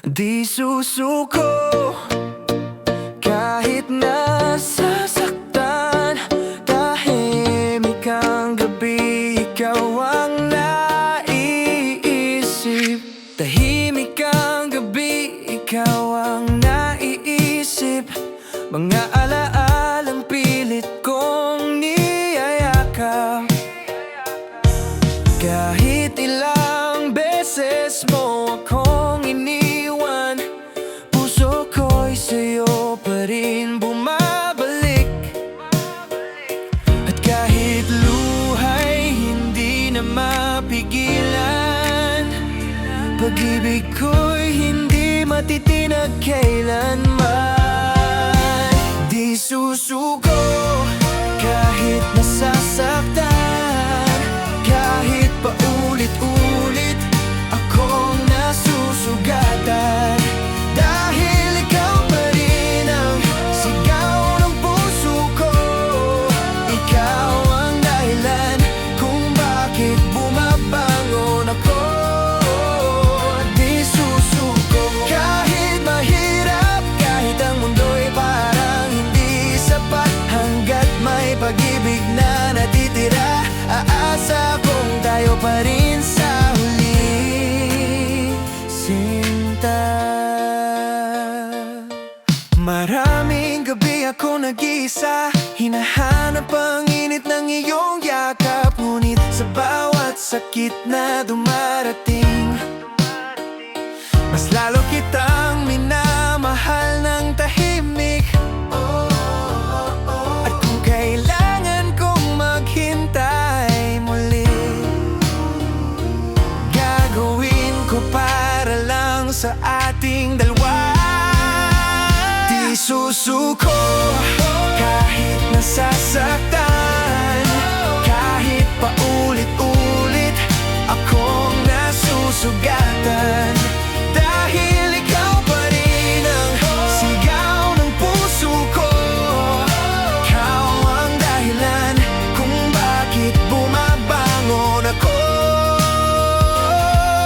Di susuko kahit nasasaktan. Tahimik ang gabi, ikaw ang naiisip. Tahimik ang gabi, ikaw ang naiisip. Mga alaalang pilit kong niyayakap. Kahit ilang beses mo akong iniwan, puso ko'y sa'yo pa rin bumabalik. At kahit luha'y hindi na mapigilan, pag-ibig ko'y hindi matitinag kailanman. Di susuko kahit nasasaktan, kahit paulit-ulit akong nasusugatan. Dahil ikaw pa rin ang sigaw ng puso ko, ikaw ang dahilan kung bakit bumabangon ako. Di susuko kahit mahirap, kahit ang mundo'y parang hindi sapat. Hanggat may pag-ibig na natitira, aasa kong tayo pa rin sa huli, sinta. Maraming gabi ako nag-iisa, hinahanap ang init ng iyong yakap. Ngunit sa bawat sakit na dumarating, mas lalo kitang minamahal ng tahimik. At kung kailangan kong maghintay muli, gagawin ko para lang sa ating dalawa. Di susuko kahit nasasaktan, kahit paulit-ulit akong nasusugatan. Dahil ikaw pa rin ang sigaw ng puso ko, ikaw ang dahilan kung bakit bumabangon ako.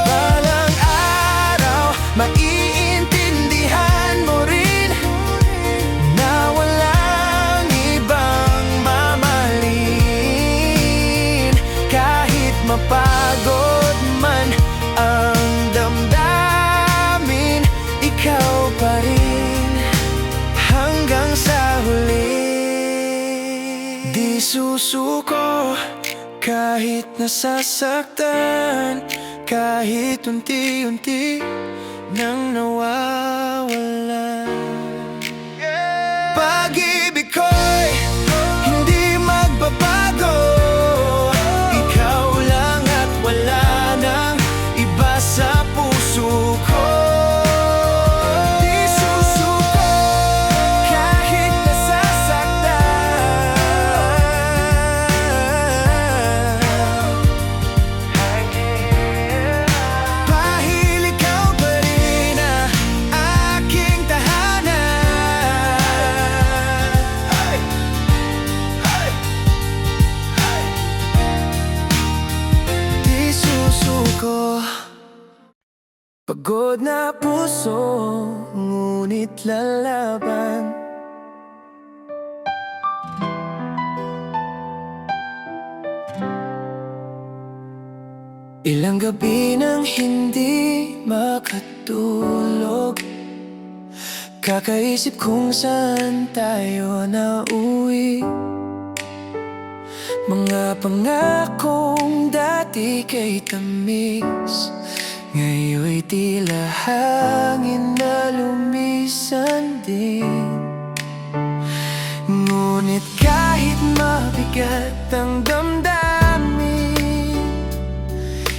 Balang araw maiintindihan mo rin na walang ibang mamahalin. Kahit mapagod man ang damdamin, ikaw pa rin hanggang sa huli. Di susuko kahit nasasaktan, kahit unti-unti nang nawawala. Pag-ibig ko'y hindi magbabago, ikaw lang at wala nang iba sa puso ko. Di susuko kahit nasasaktan, dahil ikaw pa rin ang aking tahanan. Di susuko. Pagod na puso, ngunit lalaban. Ilang gabi nang hindi makatulog, kakaisip kung saan tayo nauwi. Mga pangakong dati kay tamis, ngayon'y tila hangin na lumisan din. Ngunit kahit mabigat ang damdamin,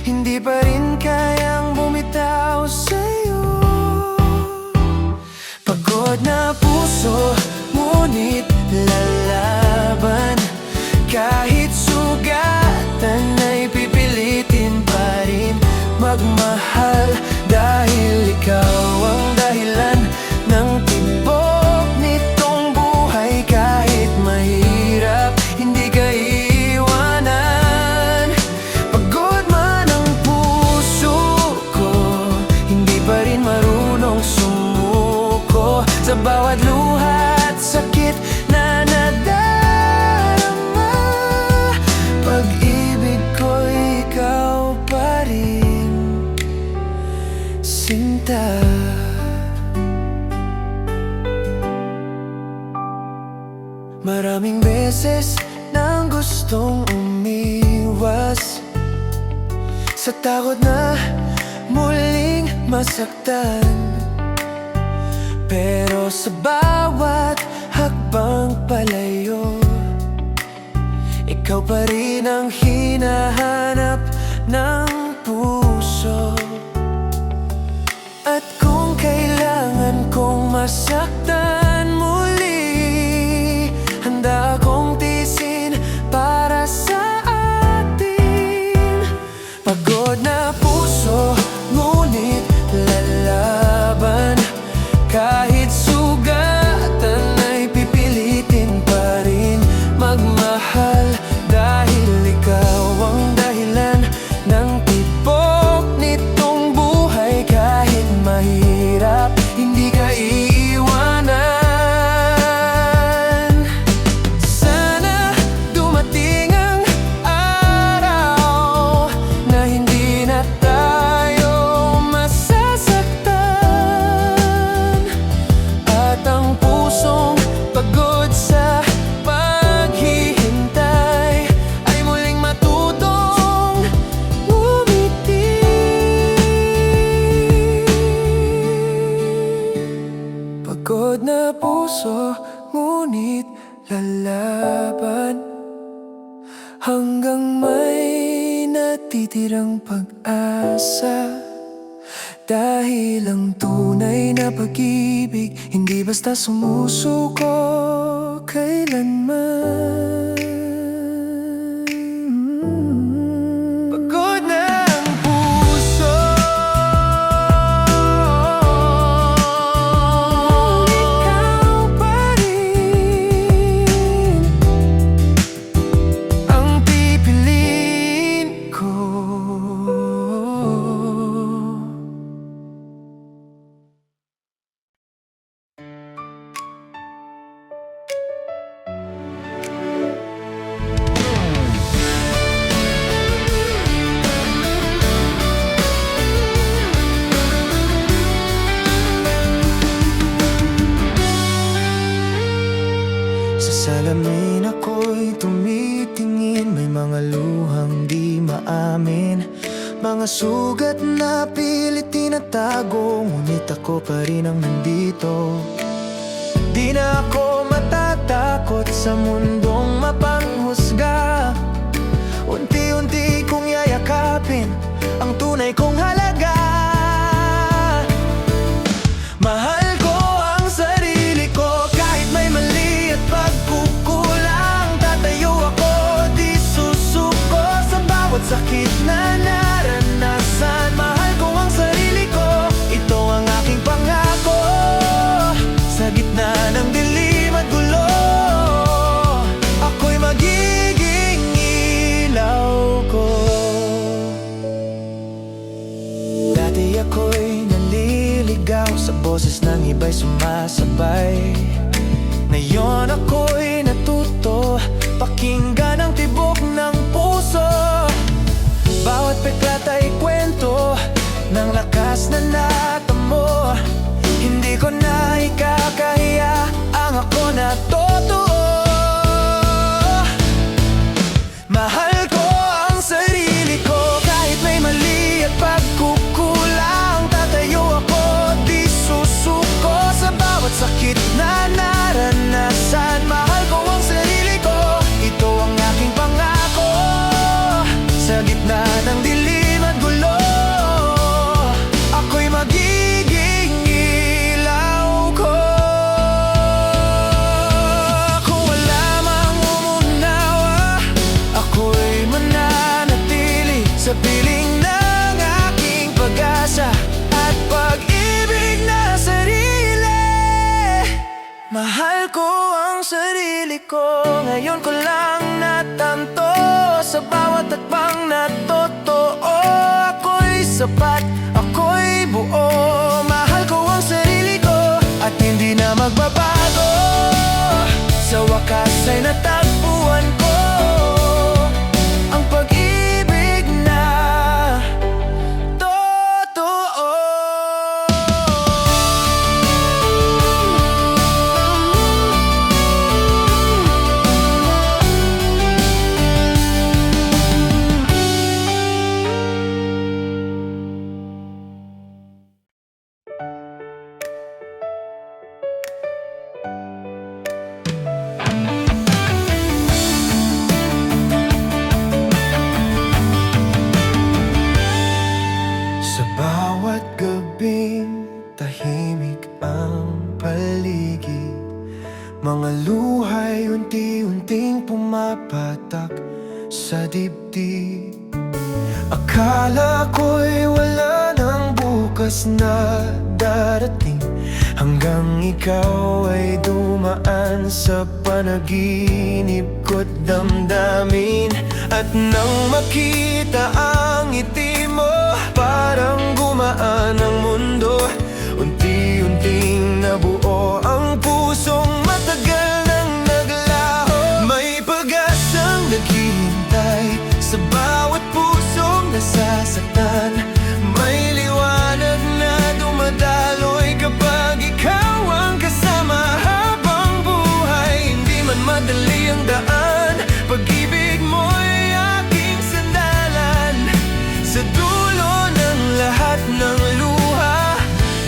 hindi pa rin kayang bumitaw sa'yo. Pagod na puso, ngunit lalaban. Kahit sugatan ay pipilitin pa rin magmahal. Dahil ikaw ang dahilan ng tibok nitong buhay. Kahit mahirap, hindi ka iiwanan. Pagod man ang puso, sa bawat luha at sakit na nadarama. Pag-ibig ko, ikaw pa rin, sinta. Maraming beses nang gustong umiwas sa takot na muling masaktan, pero sa bawat hakbang palayo, ikaw pa rin ang hinahanap ng puso. At kung kailangan kong masaktan muli, handa akong tiisin para sa atin. Pagod na puso, ngunit lalaban. Kahit sugatan ay pipilitin pa rin magmahal, dahil ikaw ang dahilan ng tibok nitong buhay. Kahit mahirap, hindi ka iiwanan. Sana dumating ang araw na hindi na tayo masasaktan, at ang pusong pagod sa paghihintay ay muling matutong ngumiti. Pagod na puso, ngunit lalaban hanggang may natitirang pag-asa. Dahil ang tunay na pag-ibig hindi basta sumusuko kailanman. Pagod na ang puso, ikaw pa rin ang pipiliin ko. Sa salamin ako'y tumitingin, may mga luhang di maamin, mga sugat na pilit tinatago, ngunit ako pa rin ang nandito. Di na ako matatakot sa mundong mapanghusga. Unti-unti kong yayakapin ang tunay kong halaga. Mahal ko ang sarili ko kahit may mali at pagkukulang. Tatayo ako, di susuko sa bawat sakit na naranasan. Mahal ko ang sarili ko, ito ang aking pangako. Sa gitna ng dilim at gulo, ako'y magiging ilaw ko. Dati ako'y naliligaw sa boses ng iba'y sumasabay. Ngayon ako'y natuto pakinggan ang tibok ng puso. Bawat peklat ay kwento ng lakas na natamo. Hindi ko na ikakahiya ang ako na totoo. Mahal ko ang sarili ko kahit may mali at pagkukulang. Tatayo ako, di susuko sa bawat sakit na naranasan. Mahal ko ang sarili ko, ito ang aking pangako. Sa gitna ng dilim at gulo, ako'y magiging ilaw ko. Kung wala mang umunawa, ako'y mananatili sa piling ng aking pag-asa at pag-ibig na sarili. Mahal ko ang sarili ko, ngayon ko lang natanto. Sa bawat takbang na totoo, ako'y sapat, ako'y buo. Mahal ko ang sarili ko at hindi na tahimik ang paligid. Mga luhay unti-unting pumapatak sa dibdib. Akala ko'y wala nang bukas na darating, hanggang ikaw ay dumaan sa panaginip ko't damdamin. At nang makita ang ngiti mo, parang gumaan ang mundo. Unti-unting nabuo ang pusong matagal nang naglaho. May pag-asang naghihintay sa bawat pusong nasasaktan. May liwanag na dumadaloy kapag ikaw ang kasama. Habang buhay, hindi man madali ang daan, pag-ibig mo'y aking sandalan. Sa dulo ng lahat ng luha,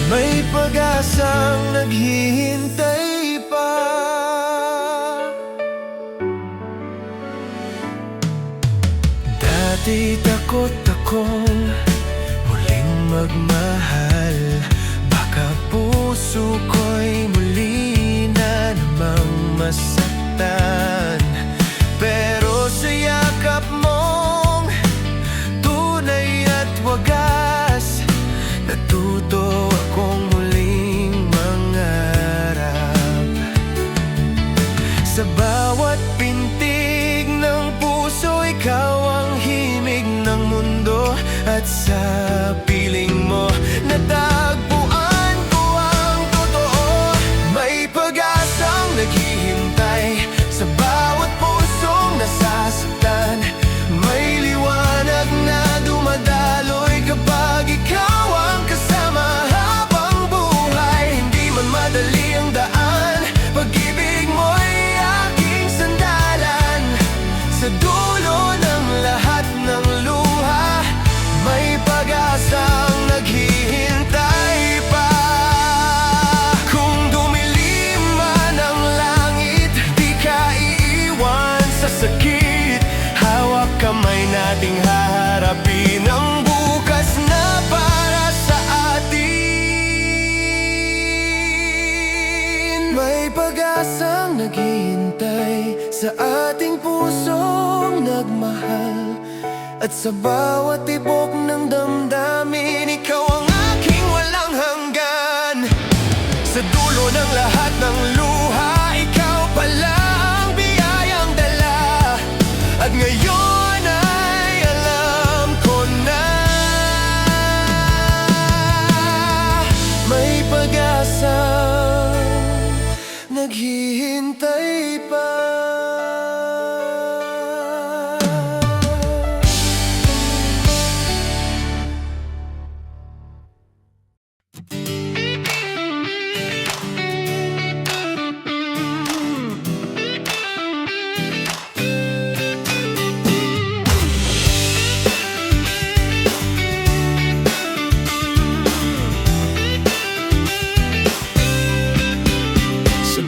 may pag-asang naghihintay pa. Dati takot akong muling magmahal, baka puso ko'y muli na namang masaktan. Pero sa yakap mong tunay at wagas, natuto akong muling mangarap. Sa bawat pintig ng puso, ikaw ang himig ng mundo. At sa piling mo, natagpuan ko ang totoo. May pag-asang naghihintay sa bawat pusong nasasaktan. May liwanag na dumadaloy kapag ikaw ang kasama. Habang buhay, hindi man madali ang daan, pag-ibig mo'y aking sandalan. Sa dulo ng lahat ng luha, may pag-asang naghihintay pa. Kung dumilim man ang langit, di ka iiwan sa sakit. Hawak kamay nating haharapin ang bukas na para sa atin. May pag-asang naghihintay sa ating pusong nagmahal. At sa bawat tibok ng damdamin, ikaw ang aking walang hanggan. Sa dulo ng lahat ng luha, ikaw pala ang biyayang dala. At ngayon ay alam ko na, may pag-asang naghihintay pa.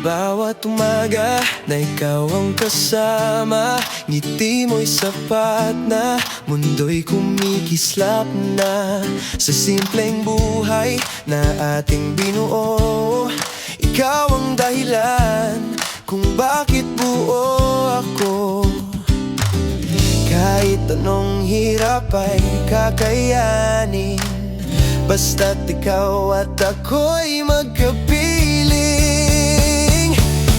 Bawat umaga na ikaw ang kasama, ngiti mo'y sapat na, mundo'y kumikislap na. Sa simpleng buhay na ating binuo, ikaw ang dahilan kung bakit buo ako. Kahit anong hirap ay kakayanin, basta't ikaw at ako'y magkapiling.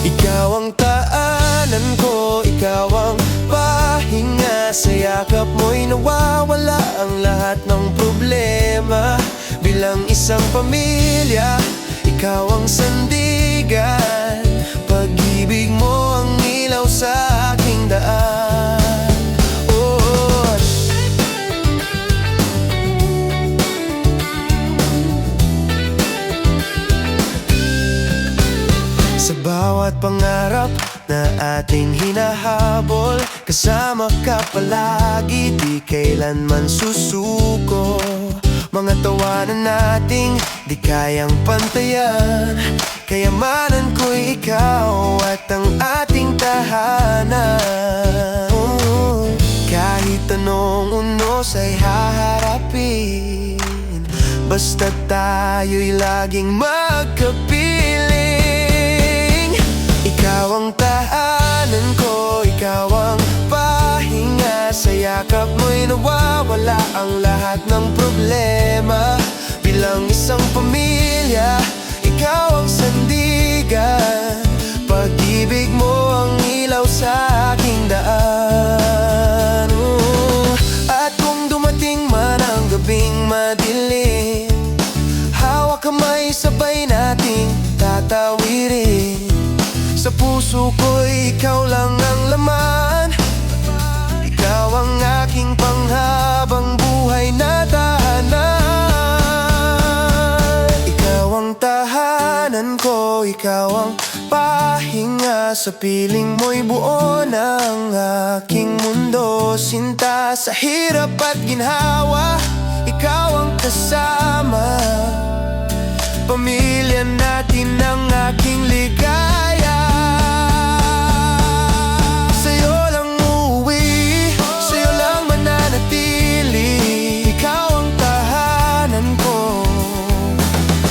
Ikaw ang taanan ko, ikaw ang pahinga. Sa yakap mo'y nawawala ang lahat ng problema. Bilang isang pamilya, ikaw ang sandigan. Pag-ibig mo ang ilaw sa aking daan. Oh, sa bawat pangarap na ating hinahabol, kasama ka palagi, di kailanman susuko. Mga tawanan nating di kayang pantayan, kayamanan ko'y ikaw at ang ating tahanan. Kahit anong unos ay haharapin, Basta tayo'y laging magkapiling. Ikaw ang tahanan ko, ikaw ang pahinga. Sa yakap mo'y nawawala ang lahat ng problema. Bilang isang pamilya, ikaw ang sandigan. Pag-ibig mo ang ilaw sa aking daan. At kung dumating man ang gabing madilim, hawak kamay sabay nating tatawirin. Sa puso ko'y ikaw lang ang laman. Ikaw ang aking panghabang buhay na tahanan. Ikaw ang tahanan ko, ikaw ang pahinga. Sa piling mo'y buo ng aking mundo. Sinta sa hirap at ginhawa, ikaw ang kasama. Pamilya natin ang aking ligaya. Sa'yo lang uuwi, sa'yo lang mananatili. Ikaw ang tahanan ko,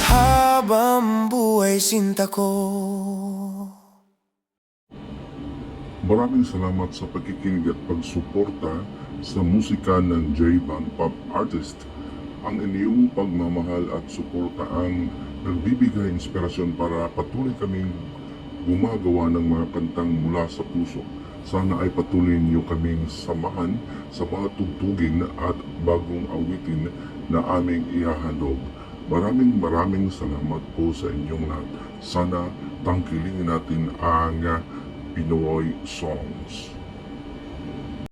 habang buhay sinta ko. Maraming salamat sa pagkikinig at pagsuporta sa musika ng J-Band Pop Artist. Ang inyong pagmamahal at suporta ang nagbibigay inspirasyon para patuloy kaming gumagawa ng mga kantang mula sa puso. Sana ay patuloy niyo kaming samahan sa mga tugtugin at bagong awitin na aming ihahandog. Maraming salamat po sa inyong lahat. Sana tangkilingin natin ang Pinoy songs.